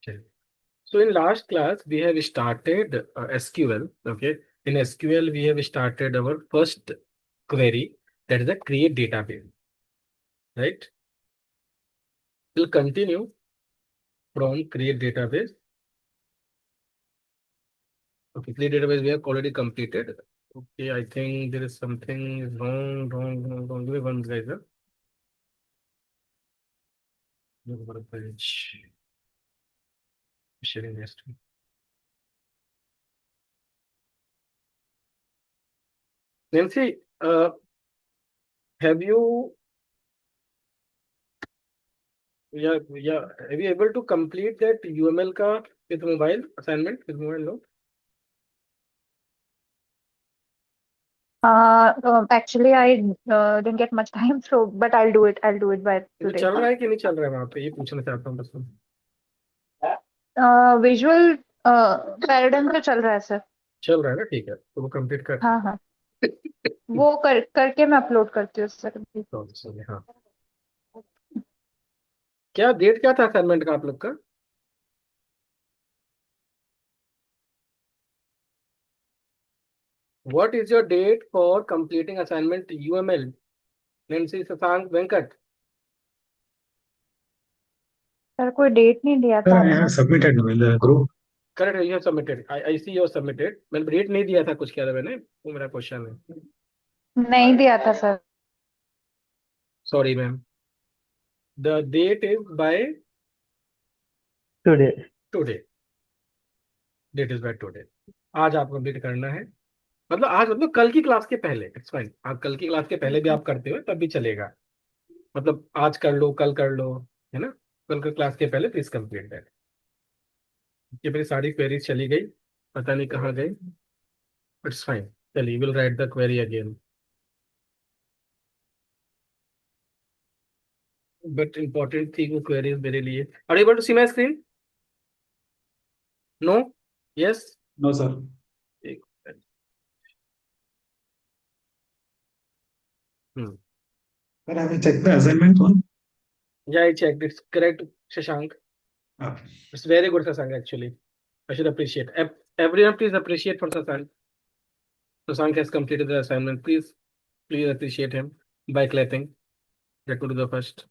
चलिए. So in last class we have started SQL. Okay. In SQL we have started our first query, that is a create database. Right. We'll continue from create database. Okay, create database we have already completed. Okay, I think there is something wrong. Give me one guys. Look for the page. Sharing this. Nancy, have you have you able to complete that UML ka with mobile assignment with mobile? No. Actually, I didn't get much time, so but I'll do it. I'll do it by ये तो today. चल रहा है कि नहीं चल रहा है वहां पे, ये पूछना चाहता हूँ बस मैं. विजुअल पैराडाइम तो चल रहा है सर. चल रहा है ना, ठीक है, तो वो कंप्लीट कर. हाँ हाँ, वो करके मैं अपलोड करती हूँ सर अभी. सॉरी, हाँ. क्या डेट क्या था असाइनमेंट का आप लोग का? What is your date for completing assignment UML? Nancy Shashank Venkat. Sir कोई डेट नहीं दिया Sir, था I have आपने. submitted in the group. Correct, you have submitted. I see you submitted. मैंने डेट नहीं दिया था कुछ, क्या था मैंने, वो मेरा क्वेश्चन है. नहीं दिया था sir. Sorry ma'am. The date is by Today. Today. Date is by today. आज आप कंप्लीट करना है. मतलब आज, मतलब कल की क्लास के पहले. इट्स फाइन, आप कल की क्लास के पहले भी आप करते हो तब भी चलेगा. मतलब आज कर लो, कल कर लो, है ना. कल के क्लास के पहले प्लीज कंप्लीट दैट. ये मेरी सारी क्वेरीज चली गई, पता नहीं कहाँ गई. It's fine. चलिए, will write the query again. But important थी वो क्वेरीज मेरे लिए. Are you able to see my screen? No. Yes. No, sir. Hmm. Sir, have you checked the assignment one? या I check, it's correct. Shashank, Okay. It's very good Shashank actually. I should appreciate. Everyone please appreciate for Sasank. Sasank has completed the assignment. Please appreciate him by clapping. That would be the first.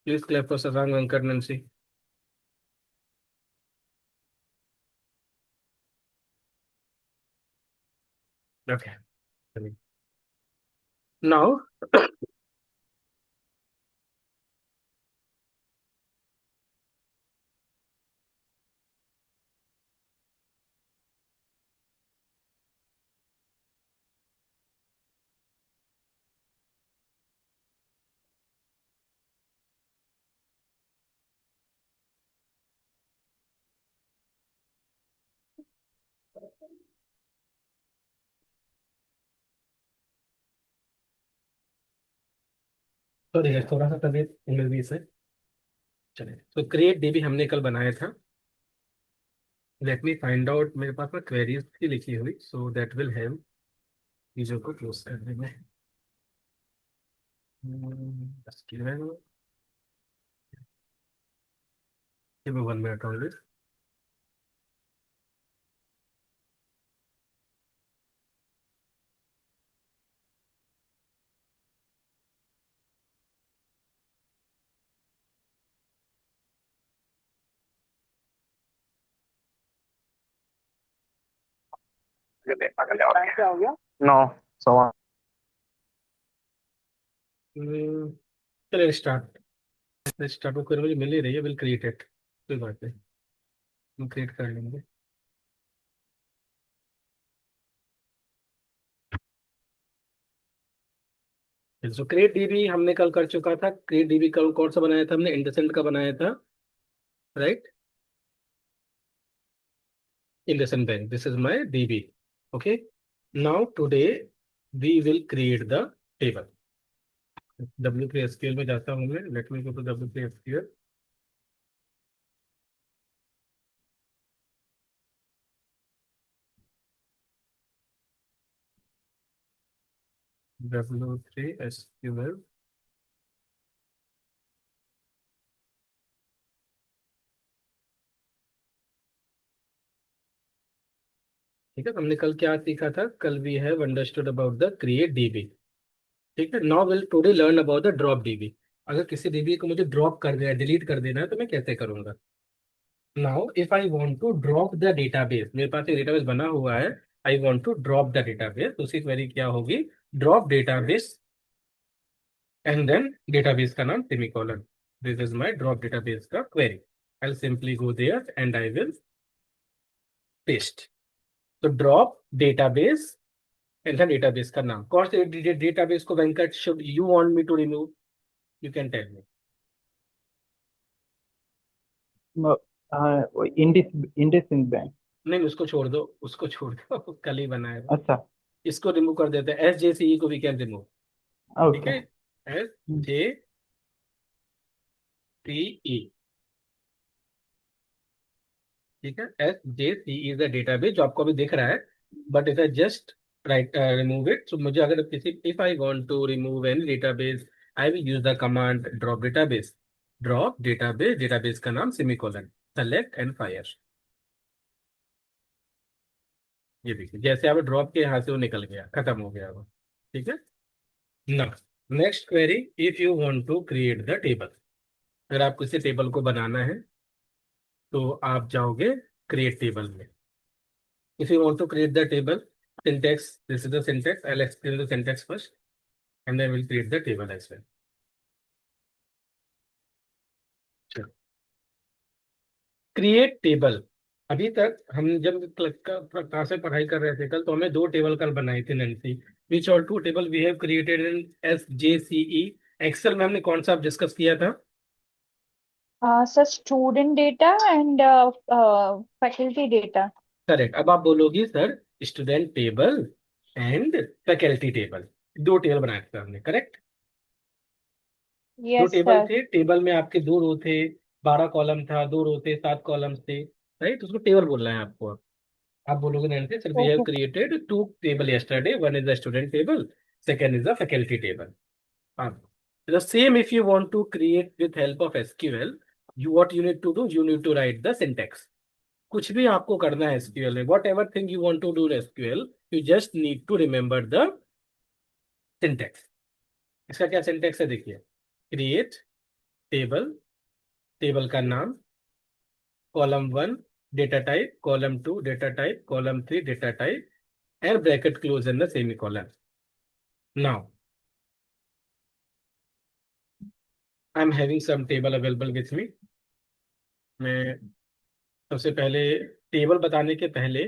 Please clap for Sasank Venkat Nancy. Okay. Now, तो देखिए थोड़ा सा तबीयत English से. चलिए, तो create dB हमने कल बनाया था. Let me find out. मेरे पास ना क्वेरीज थी लिखी हुई, सो दैट विल हेल्प चीजों को क्लोज करने में. बस give me 1 minute only. क्या हो गया? No. So हम्म, चलिए स्टार्ट. स्टार्ट वो क्वेरी मुझे मिल ही रही है. विल क्रिएट इट, कोई बात नहीं, हम क्रिएट कर लेंगे. सो क्रिएट डीबी हमने कल कर चुका था. क्रिएट डीबी कल कौन सा बनाया था हमने? इंडसेंट का बनाया था, right. IndusInd Bank. This is my DB. Okay. Now today we will create the table. WPSQL में जाता हूँ मैं. Let me go to WPSQL. W3SQL. ठीक है, तो हमने कल क्या सीखा था? कल we have understood about the create DB. ठीक है, now will today learn about the drop DB. अगर किसी डीबी को मुझे ड्रॉप कर देना है, डिलीट कर देना है, तो मैं कैसे करूंगा? Now if I want to drop the database, मेरे पास एक डेटाबेस बना हुआ है, I want to drop the database, तो उसकी क्वेरी क्या होगी? Drop database and then database का नाम semicolon. This is my drop database का query. I will simply go there and I will paste. तो drop database and the database का नाम, कौन से डेटाबेस को Venkat should you want me to remove? You can tell me. No, Indus bank. नहीं, उसको छोड़ दो, उसको छोड़ दो कल ही बनाया है। अच्छा। इसको रिमूव कर देते हैं, एस जे सी ई को वी कैन रिमूव। ठीक ओके। है, एस जे सी ई। ठीक है, S J C is the database जो आपको अभी दिख रहा है, but if I just write remove it, तो मुझे अगर किसी, if I want to remove any database, I will use the command drop database. Drop database, database का नाम सेमीकोलन, सेलेक्ट एंड फायर। ये देखिए, जैसे आप ड्रॉप के यहाँ से वो निकल गया, खत्म हो गया वो। ठीक है ना। Next query, if you want to create the table. अगर आपको किसी टेबल को बनाना है, तो आप जाओगे क्रिएट टेबल में। If you want to create the table, syntax, this is the syntax. I'll explain the syntax first, and then we'll create the table as well. चलो, क्रिएट टेबल। अभी तक हम जब क्लास में पढ़ाई कर रहे थे कल, तो हमें दो टेबल कल बनाए थे Nancy. Which all two table we have created in S J C E. Excel में हमने कौन सा डिस्कस किया था? So student data and faculty data. Correct. अब आप बोलोगी sir, student table and faculty table, दो टेबल बनाए थे हमने, करेक्ट? दो Yes, टेबल sir. थे, टेबल में आपके दो रो थे, 12 कॉलम था, दो रो थे, 7 कॉलम्स थे, राइट? उसको टेबल बोलना है आपको। अब आप बोलोगे Nancy sir, we have Okay. Created two table yesterday, one is the student table, second is the faculty table. अब the same, if you want to create with help of SQL, you what you need to do, you need to write the syntax। कुछ भी आपको करना है SQL में, whatever thing you want to do in SQL, you just need to remember the syntax। इसका क्या syntax है देखिए, क्रिएट टेबल, टेबल का नाम, column 1 data type, column 2 data type, column 3 data type, and bracket close in the semicolon। Now I'm having some table available with me। मैं सबसे पहले, table बताने के पहले,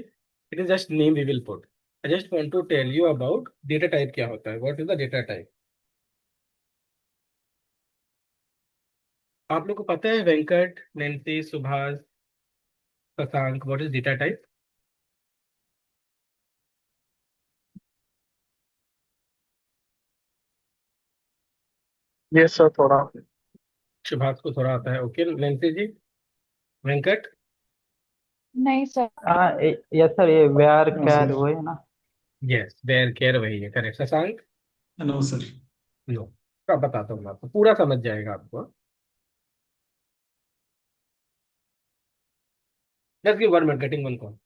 it is just name we will put. I just want to tell you about data type क्या होता है, what is the data type. आप लोग को पता है Venkat, Nancy, Subhash, Shashank, what is data type? Yes sir, थोड़ा। सुभाष को थोड़ा आता है, ओके। नैन्सी जी, वेंकट। नहीं sir. हाँ, यस सर, ये वेयर नो कैर सर। वो है ना। यस, वेयर केयर, वही है, correct. Shashank? No sir. No. अब बताता हूँ मैं आपको, पूरा समझ जाएगा आपको। Just give 1 minute, getting one call.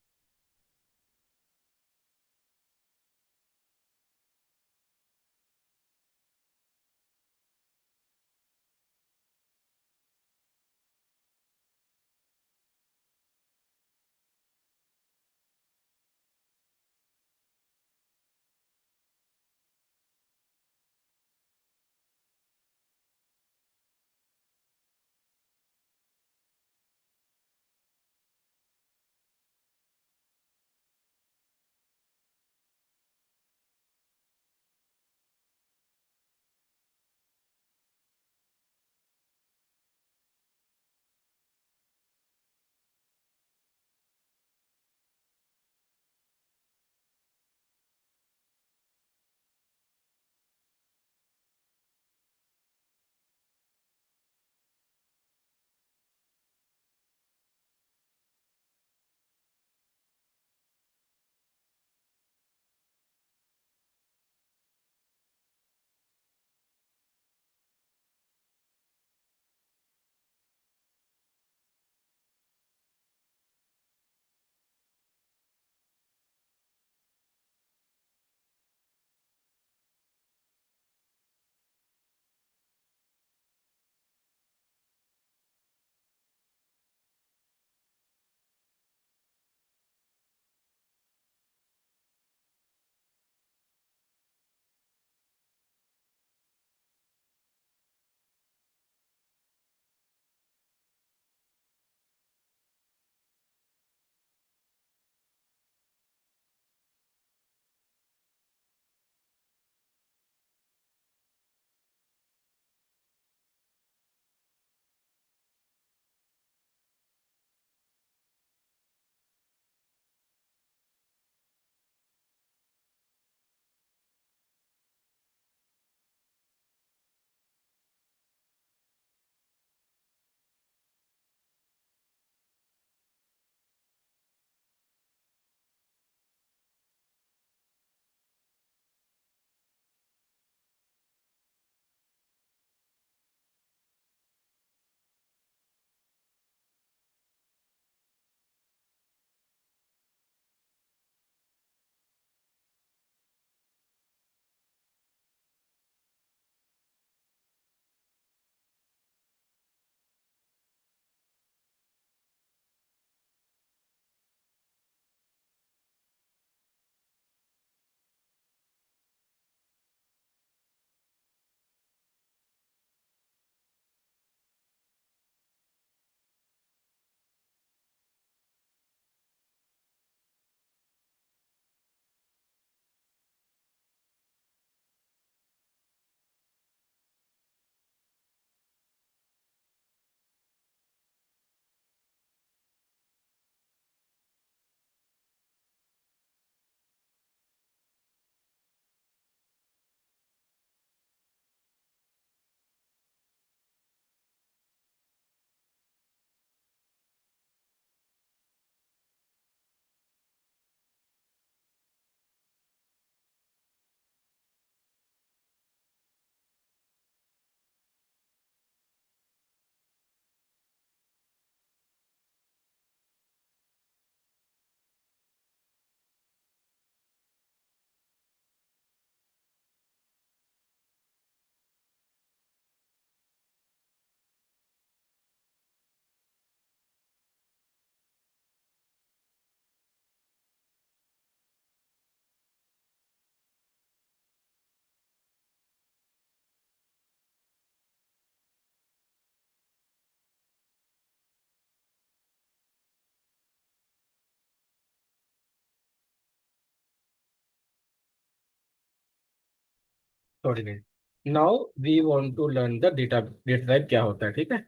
Coordinate. Now we want to learn the data type क्या होता है, ठीक है।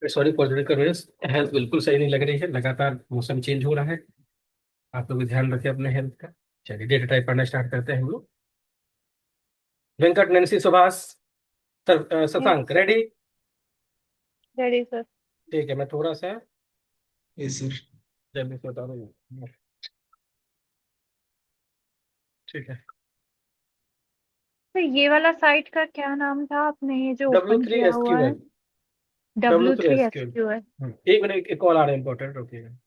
Sorry for the inconvenience, health बिल्कुल सही नहीं लग रही है, लगातार मौसम चेंज हो रहा है। आप लोग भी ध्यान रखें अपने हेल्थ का। चलिए डेटा टाइप पढ़ना स्टार्ट करते हैं हम लोग। Venkat, Nancy, Subhash, Yes, Shashank, ready? ready, sir. ठीक है, मैं थोड़ा सा Yes, sir. जल्दी से बता दूँ। ठीक है। तो ये वाला साइट का क्या नाम था आपने ये जो डब्ल्यू ओपन थ्री किया एस हुआ क्यू है? L W three S Q L. W3SQL। एक मिनट, एक कॉल आ रहा है इंपॉर्टेंट, रुकिएगा।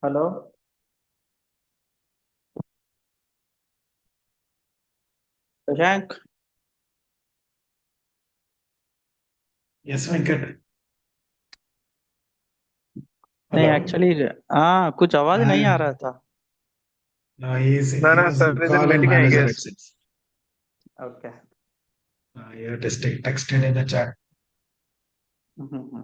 हेलो। शशांक। Yes, Venkat. नहीं, Hello. एक्चुअली हाँ, कुछ आवाज नहीं आ Uh, रहा था। no, No, he no, was sir is in call meeting, I manager, it guess. seems. Okay. You have just texted in the chat. Hmm.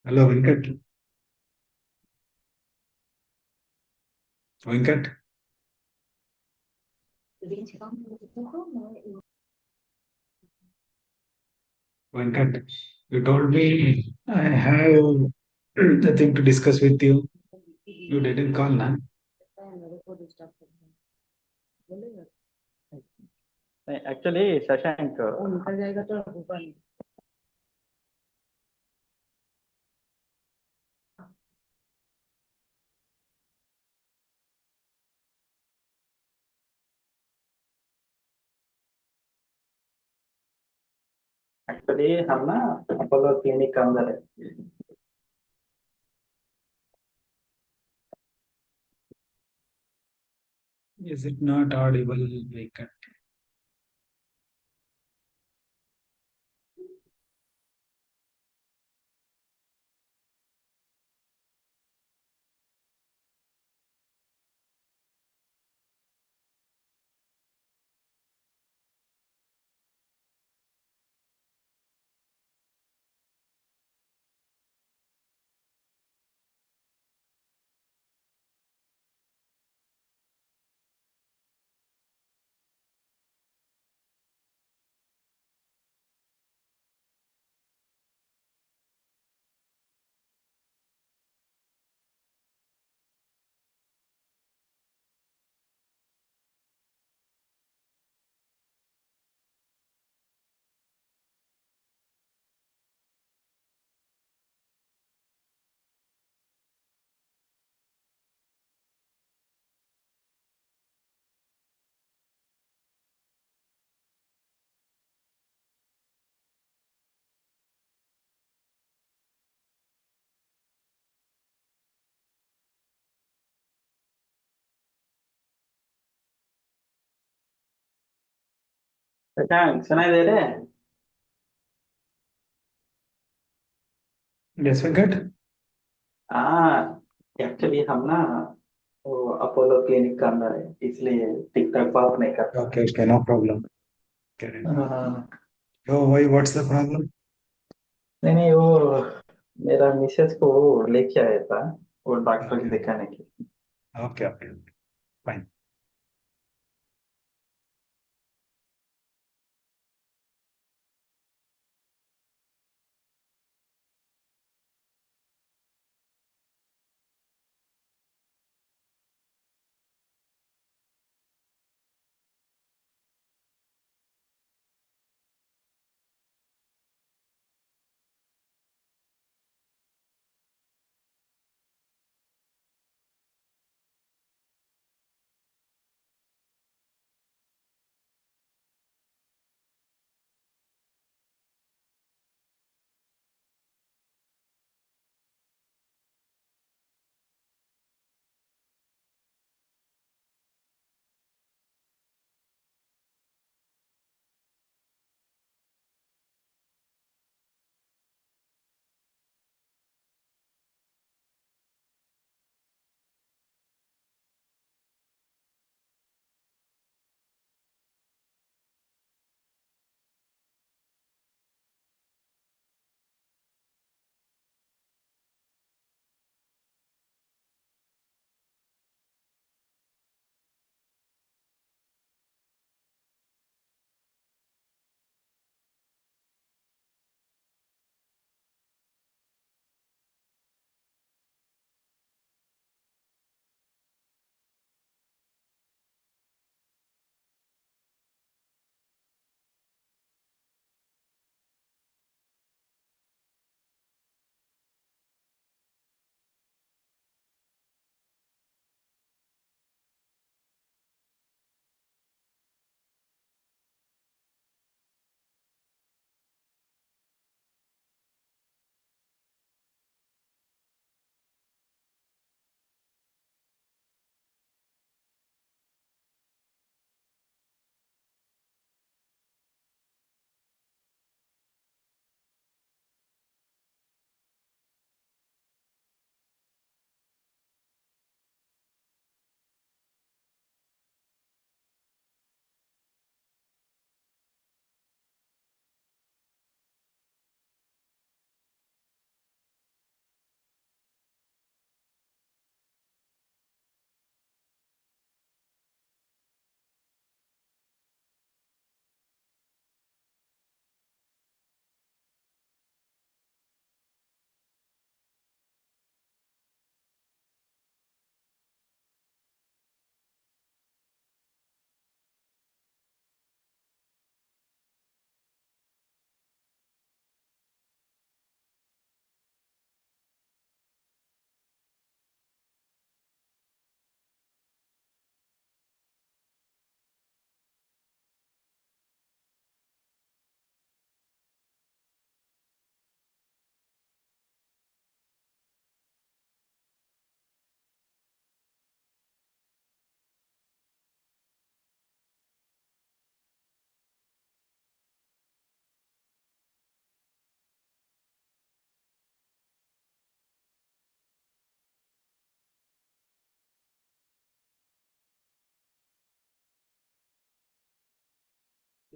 Hello, Venkat. Venkat. Venkat. You told me I have the thing to discuss with you. You didn't call, na? नहीं, actually Shashank, actually हम ना Apollo clinic के अंदर है। Is it not audible, Venkat? Shashank सुनाई दे रहे हैं? Yes, Venkat. हाँ, एक्चुअली हम ना वो अपोलो क्लिनिक के अंदर है, इसलिए ठीक ठाक बात नहीं कर पा Okay, okay, no problem. Get it. रहे। हाँ। Oh, why? What's the problem? नहीं नहीं, वो मेरा मिसेस को वो लेके आया था, वो डॉक्टर को Okay, दिखाने के लिए। okay, okay. Fine.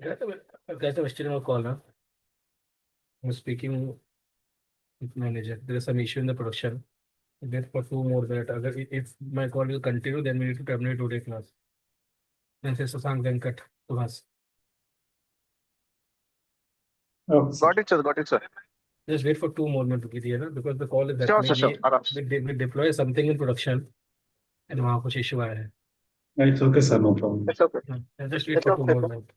Guys, I'm still on a call now. I'm speaking with manager. There is some issue in the production. Wait for 2 more minutes. If my call will continue, then we need to terminate today class. Then say Sasank Venkat to us. Okay, sir. Got it, sir. Got it, sir. Just wait for 2 more minutes to get here, because the call is Sure, happening. sir, sure. आराम से. We deploy something in production and वहाँ कुछ issue आया है. It's okay, sir. No problem. It's okay. Just wait It's for two okay. more minutes.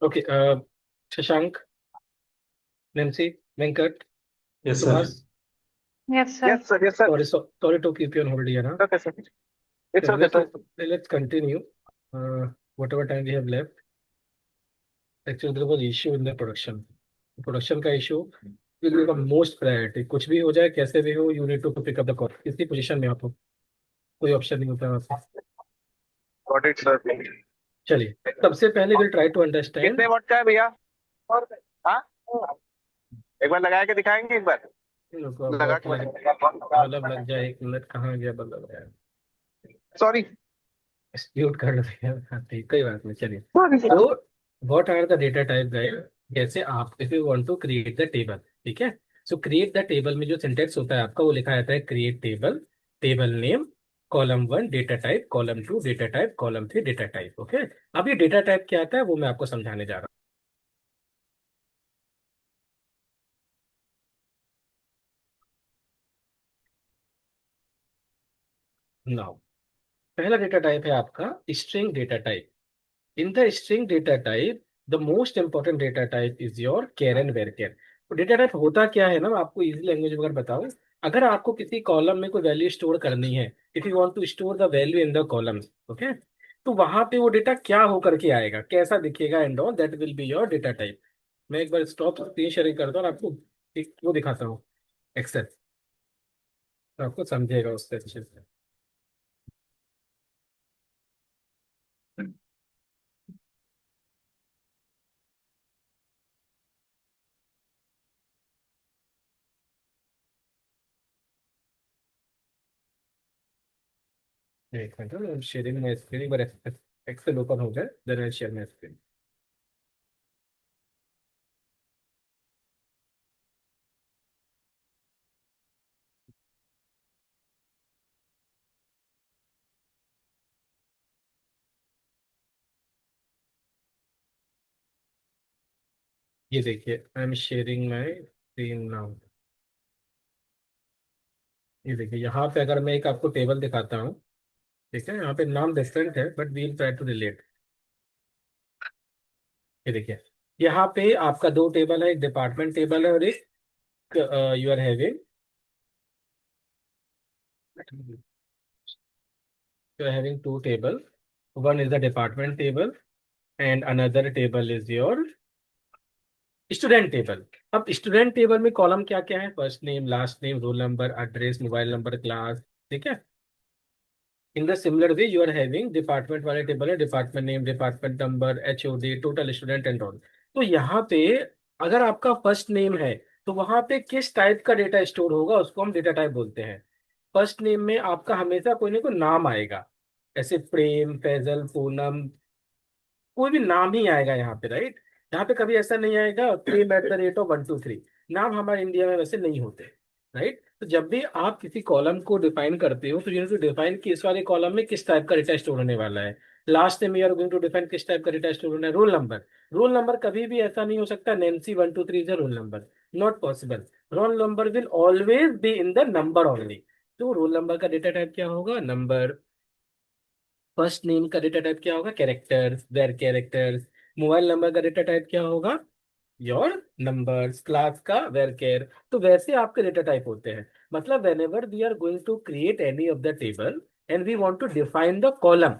Okay, Shashank, Nancy, Venkat, Yes, sir. Subhash, Yes, sir. Yes, sir. sorry to keep you on hold here, huh? Okay, sir. It's So okay, sir. let's continue. Whatever time we have left. Actually, there was issue in the production. Production का issue will become most priority. कुछ भी हो जाए, कैसे भी हो, you need to pick up the call. किसी position में आप हो, कोई ऑप्शन नहीं होता है आपके पास। Got it, sir. चलिए, सबसे पहले विल ट्राई टू अंडरस्टैंड। कितने वोट का है भैया? और हाँ, एक बार लगा के दिखाएंगे एक बार। लगा के बल्ब लग जाए, 1 मिनट, कहाँ गया बल्ब यार? सॉरी म्यूट कर दो यार। हाँ, ठीक, कोई बात नहीं, चलिए। सॉरी तो what are the data type guide? जैसे आप if you want to create the table, ठीक है, सो क्रिएट द टेबल में जो सिंटेक्स होता है आपका, वो लिखा जाता है create table, table name, column 1 data type, column 2 data type, column 3 data type. Okay, अब ये डेटा टाइप क्या आता है वो मैं आपको समझाने जा रहा हूँ नाउ। पहला डेटा टाइप है आपका string data type. In the string data type, the most important data type is your char and varchar. तो डेटा टाइप होता क्या है ना, मैं आपको इजी लैंग्वेज में अगर बताऊं, अगर आपको किसी कॉलम में कोई वैल्यू स्टोर करनी है, if you want to store the value in the columns, okay, तो वहां पे वो डेटा क्या होकर के आएगा, कैसा दिखेगा and all, that will be your data type. मैं एक बार स्टॉप स्क्रीन शेयरिंग करता हूँ और आपको एक वो दिखाता हूँ, एक्सेल, तो आपको समझेगा उससे अच्छे से। एक मिनट, शेयरिंग माई स्क्रीन, एक बार एक्सेल ओपन हो जाए, then I share my screen. ये देखिए, I am sharing my screen now. ये देखिए, यहाँ पे अगर मैं एक आपको टेबल दिखाता हूँ, ठीक है, यहाँ पे नाम डिफरेंट है but we'll try to relate. ये देखिए, यहाँ पे आपका दो टेबल है, एक डिपार्टमेंट टेबल है और एक you are having, you are having two table, one is the department table and another table is your student table. अब स्टूडेंट टेबल में कॉलम क्या क्या है, first name, last name, roll number, address, mobile number, class, ठीक है। In the similar way you are having department वाले table है, department name, department number, HOD, total student and all. तो यहाँ पे अगर आपका फर्स्ट नेम है तो वहां पे किस टाइप का डेटा स्टोर होगा उसको हम डेटा टाइप बोलते हैं। फर्स्ट नेम में आपका हमेशा कोई ना कोई नाम आएगा, ऐसे प्रेम, फैजल, पूनम, कोई भी नाम ही आएगा यहाँ पे, राइट। यहाँ पे कभी ऐसा नहीं आएगा प्रेम @ 123, नाम हमारे इंडिया में वैसे नहीं होते, राइट। तो जब भी आप किसी कॉलम को डिफाइन करते हो तो यू टू डिफाइन कि इस वाले कॉलम में किस टाइप का डेटा स्टोर होने वाला है। लास्ट में you are going to define किस टाइप का डेटा स्टोर होना है। रोल नंबर, रोल नंबर कभी भी ऐसा नहीं हो सकता Nancy 123 is roll number, not possible. Roll number will always be in the number only. तो रोल नंबर का डेटा टाइप क्या होगा, नंबर। फर्स्ट नेम का डेटा टाइप क्या होगा, characters, there characters. Mobile number का डेटा टाइप क्या होगा, योर नंबर्स। क्लास का वेर केयर। तो वैसे आपके डेटा टाइप होते हैं। मतलब whenever we are going to create any of the table and we want to define the column,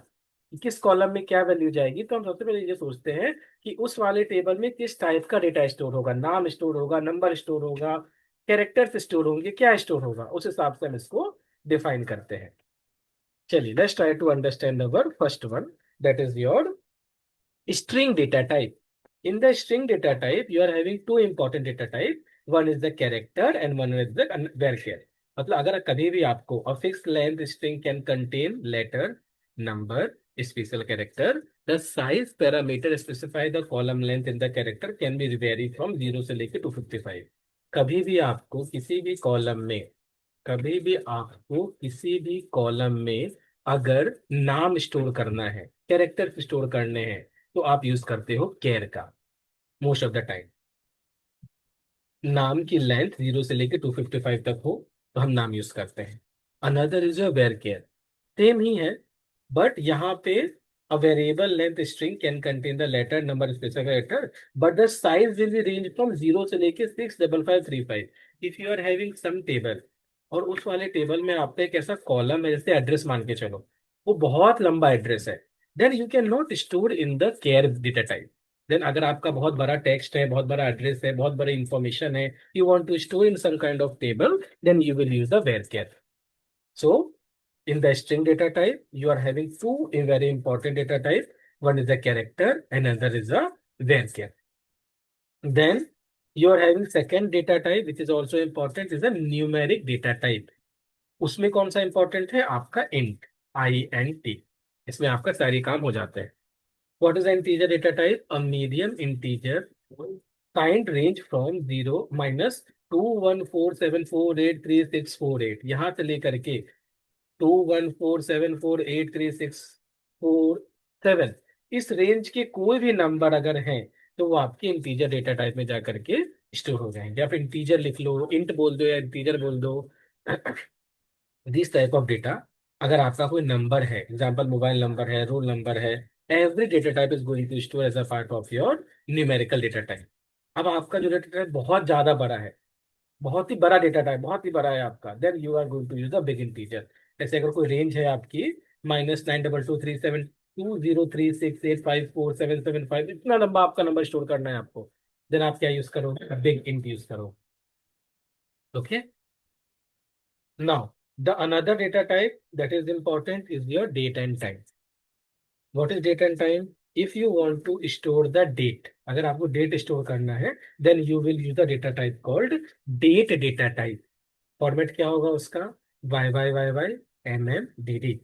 किस कॉलम में क्या वैल्यू जाएगी, तो हम सबसे पहले ये सोचते हैं कि उस वाले टेबल में किस टाइप का डेटा स्टोर होगा, नाम स्टोर होगा, नंबर स्टोर होगा, कैरेक्टर्स स्टोर होंगे, क्या स्टोर होगा, उस हिसाब से हम इसको डिफाइन करते हैं। चलिए, let's try to understand our first one, that is your string data type. In the string data type, you are having two important data type. One is the character and one is the varchar. मतलब अगर कभी भी आपको a fixed length string can contain letter, number, special character, the size parameter specify the column length in the character can be vary from 0 से लेके 255। कभी भी आपको किसी भी कॉलम में, कभी भी आपको किसी भी कॉलम में अगर नाम स्टोर करना है, कैरेक्टर स्टोर करने हैं, तो आप यूज करते हो केयर का। मोस्ट ऑफ द टाइम नाम की लेंथ 0 से लेकर 255 तक हो तो हम नाम यूज करते हैं। Another is your where care, same ही है बट यहाँ पे A variable length string can contain the letter number specific character, but the size will be range from 0 से लेके 65535. If you are having some table और उस वाले table में आपका एक ऐसा कॉलम है, जैसे एड्रेस मान के चलो, वो बहुत लंबा एड्रेस है, then you can not store in the char data type. Then अगर आपका बहुत बड़ा टेक्स्ट है, बहुत बड़ा एड्रेस है, बहुत बड़ी इंफॉर्मेशन है, you want to store in some kind of table, then you will use the varchar. So in the string data type, you are having two very important data type. One is a character and another is a varchar. Then you are having second data type, which is also important, is a numeric data type. उसमें कौन सा important है? आपका int, int. इसमें आपका सारी काम हो जाते हैं. What is the integer data type? A medium integer kind range from 0 minus 214748368. यहाँ से लेकर के 21474836847, इस रेंज के कोई भी नंबर अगर हैं तो वो आपके इंटीजर डेटा टाइप में जाकर के स्टोर हो जाएंगे. आप इंटीजर लिख लो, इंट बोल दो या इंटीजर बोल दो. दिस टाइप ऑफ डेटा, अगर आपका कोई नंबर है, एग्जांपल मोबाइल नंबर है, रोल नंबर है, every data type is going to store as a part of your numerical data type. अब आपका जो डेटा टाइप बहुत ज्यादा बड़ा है, बहुत ही बड़ा डेटा टाइप, बहुत ही बड़ा है आपका, then you are going to use the big integer. जैसे अगर कोई रेंज है आपकी -922372036854775, इतना लंबा आपका नंबर स्टोर करना है आपको, देन आप क्या यूज करोगे? बिग इंट यूज करो. Okay. Now the another data type that is important is your date and time. What is date and time? If you want to store the date, अगर आपको date store करना है, then you will use the data type called date data type. Format क्या होगा उसका? Y Y Y Y MMDD.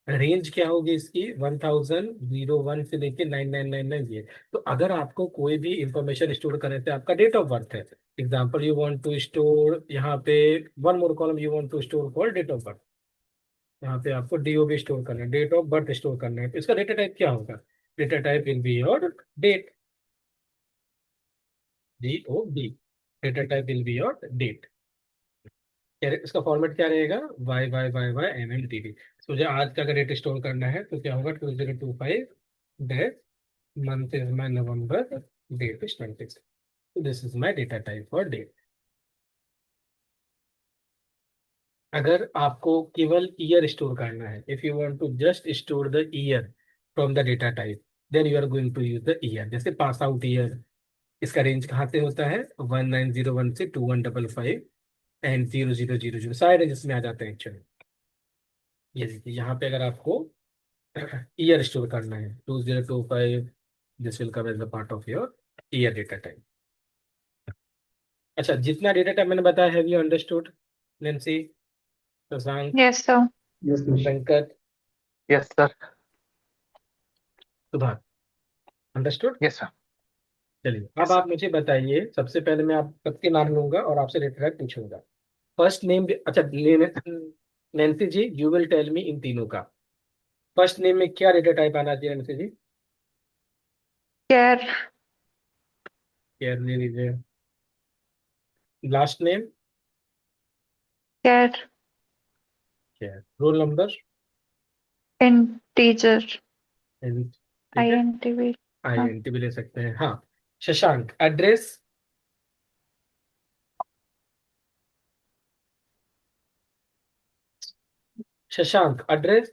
Range क्या होगी इसकी? 1001 से लेके 9999 ये. तो अगर आपको कोई भी इंफॉर्मेशन स्टोर करने से, आपका डेट ऑफ बर्थ है, example you want to store यहाँ पे one more column, you want to store call date of birth. यहाँ पे आपको DOB स्टोर करना है, डेट ऑफ बर्थ स्टोर करना है, तो इसका डेटा टाइप क्या होगा? Data type will be your date. DOB. Data type will be your date. इसका फॉर्मेट क्या रहेगा? Y Y Y Y MMDD. तो मुझे आज का अगर डेट स्टोर करना है तो क्या होगा? 2025 date, month is my November, date is 26. This is my data type for date. अगर आपको केवल ईयर स्टोर करना है, if you want to just store the year from the data type, then you are going to use the year. जैसे pass out year, इसका range कहाँ से होता है? 1901 से 2155 एंड 0000, सारे रेंज इसमें आ जाते हैं एक्चुअली. ये देखिए यहाँ पे अगर आपको ईयर स्टोर करना है, 2025, this will come as a part of your year data type. अच्छा, जितना डेटा टाइप मैंने बताया, have you understood? Nancy, Shashank, Yes, sir. Yes, Nish. Venkat, yes sir. Sudha, understood? Yes sir. चलिए, अब आप मुझे बताइए. सबसे पहले मैं आप सबके नाम लूंगा और आपसे डेटा टाइप पूछूंगा. फर्स्ट नेम, अच्छा Nancy ji, you will tell me इन तीनों का फर्स्ट नेम में क्या डेटा टाइप आना चाहिए. नैन्सी जी, Care. केयर ले लीजिए. Last name Care. Care. Roll number Integer. ठीक है, INTV. हाँ. INT भी ले सकते हैं. हाँ. Shashank, address. Shashank, address.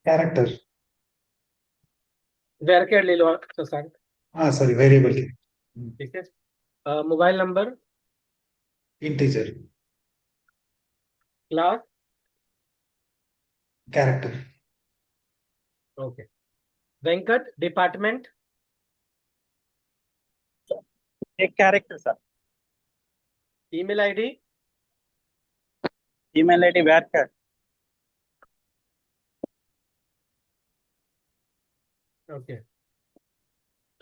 Character. वेरकेट ले लो आप, शशांक. Ah, sorry, variable के. ठीक है. Mobile number. Integer. Class. Character. Okay. Venkat, department. एक character sir. Email ID. Email ID varchar. Okay.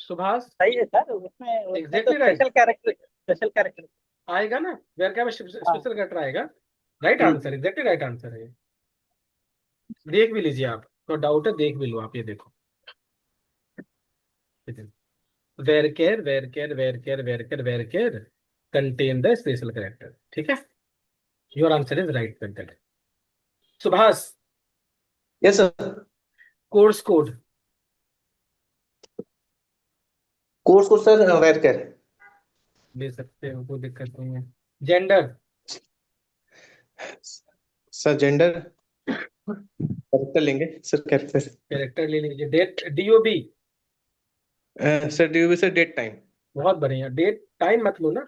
Subhash. सही है सर. उसमें Exactly right. स्पेशल कैरेक्टर आएगा ना, वेरका में स्पेशल कटर आएगा. Right answer, exactly right answer है. देख भी लीजिए आप, तो डाउट है, देख भी लो आप. ये देखो, varchar varchar varchar varchar varchar contain the special character. ठीक है, your answer is right Venkat. Subhash, yes sir. Course code. Course को सर वेरकर। दे सकते हो, कोई दिक्कत नहीं है। जेंडर। सर जेंडर कैरेक्टर लेंगे सर, कैरेक्टर। कैरेक्टर ले लीजिए। Date, DOB। Sir due sir date time. बहुत बढ़िया। डेट टाइम मत लो ना,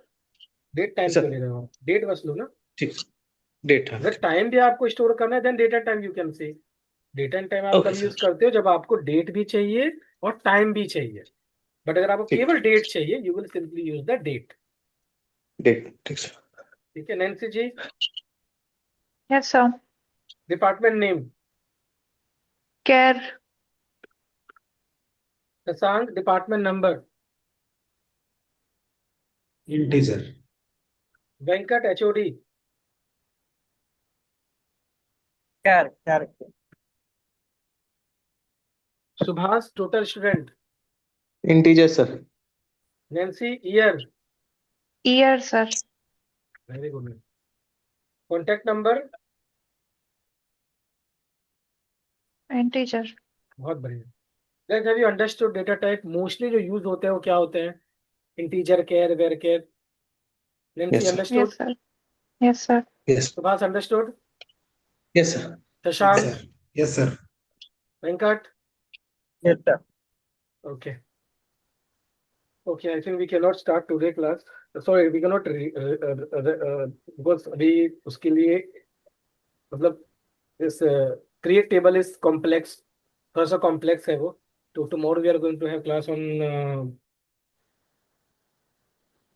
डेट टाइम क्यों सर ले रहे हो? डेट बस लो ना। ठीक, डेट हाँ। अगर टाइम भी आपको स्टोर करना है then date and time you can say. Date and time आप ओके कब यूज सर, करते हो? जब आपको डेट भी चाहिए और टाइम भी चाहिए। बट अगर आपको ठीक, केवल डेट चाहिए you will simply use the date. Date ठीक सर। ठीक है Nancy ji. Yes, sir. Department name. Care. Shashank, department number. integer, Venkat, HOD। क्या Subhash, total student. Integer sir. Nancy, year. Year, sir. Very good. Contact number. Integer. बहुत बढ़िया। Guys, have you understood data type mostly जो use होते हैं वो क्या होते हैं? Integer, char, varchar. Nancy yes sir, understood? Yes, sir. Yes, sir. Yes, Subhash understood? Yes sir, yes Shashank, sir, yes sir. Venkat? Sir. Okay. Okay, I think we cannot start today class. Sorry, we cannot because अभी उसके लिए मतलब this create table is complex, थोड़ा सा complex है वो। तो tomorrow we are going to have class on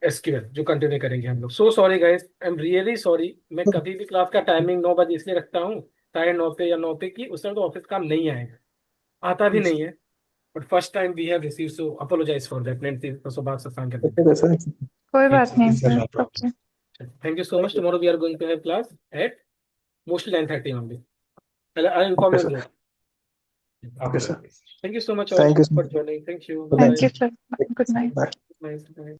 SQL जो कंटिन्यू करेंगे हम लोग। So sorry guys, I am really sorry. मैं कभी भी क्लास का टाइमिंग 9 बजे इसलिए रखता हूँ, 9:30 पे या 9 पे, कि उस समय तो ऑफिस काम नहीं आएगा, आता भी नहीं है। But first time we have receive, so apologize for that. Net सुबह से कर देंगे। Okay sir. कोई Yes बात sir, नहीं yes sir, sir. no problem. Okay. Thank you so much. Tomorrow we are going to have class at mostly 9:30 only. I inform okay you sir, there. Okay Okay. Sir, thank you so much all thank you for sir, joining. Thank you, Thank bye you, sir. Good night. Bye. Bye.